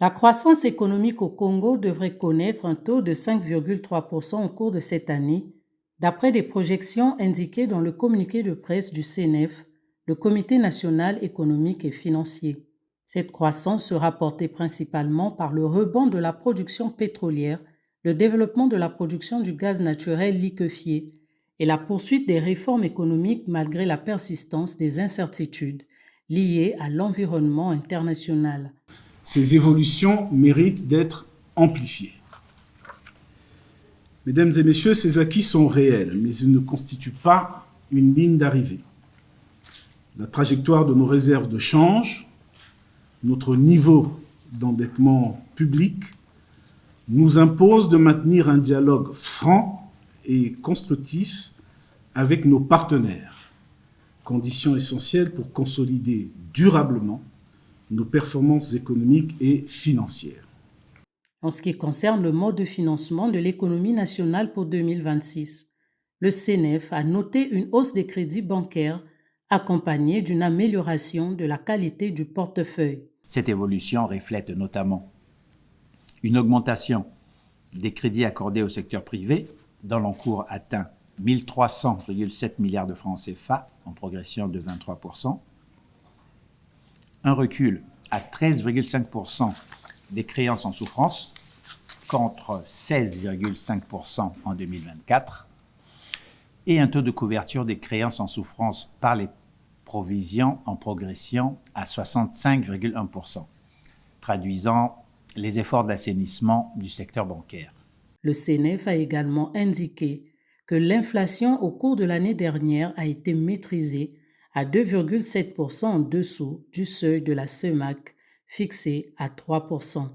La croissance économique au Congo devrait connaître un taux de 5,3% au cours de cette année, d'après des projections indiquées dans le communiqué de presse du CNEF, le Comité national économique et financier. Cette croissance sera portée principalement par le rebond de la production pétrolière, le développement de la production du gaz naturel liquéfié et la poursuite des réformes économiques malgré la persistance des incertitudes liées à l'environnement international. Ces évolutions méritent d'être amplifiées. Mesdames et messieurs, ces acquis sont réels, mais ils ne constituent pas une ligne d'arrivée. La trajectoire de nos réserves de change, notre niveau d'endettement public, nous impose de maintenir un dialogue franc et constructif avec nos partenaires, condition essentielle pour consolider durablement nos performances économiques et financières. En ce qui concerne le mode de financement de l'économie nationale pour 2026, le CNEF a noté une hausse des crédits bancaires accompagnée d'une amélioration de la qualité du portefeuille. Cette évolution reflète notamment une augmentation des crédits accordés au secteur privé, dont l'encours atteint 1 300,7 milliards de francs CFA, en progression de 23%, un recul à 13,5% des créances en souffrance, contre 16,5% en 2024, et un taux de couverture des créances en souffrance par les provisions en progression à 65,1%, traduisant les efforts d'assainissement du secteur bancaire. Le CNEF a également indiqué que l'inflation au cours de l'année dernière a été maîtrisée à 2,7% en dessous du seuil de la CEMAC fixé à 3%.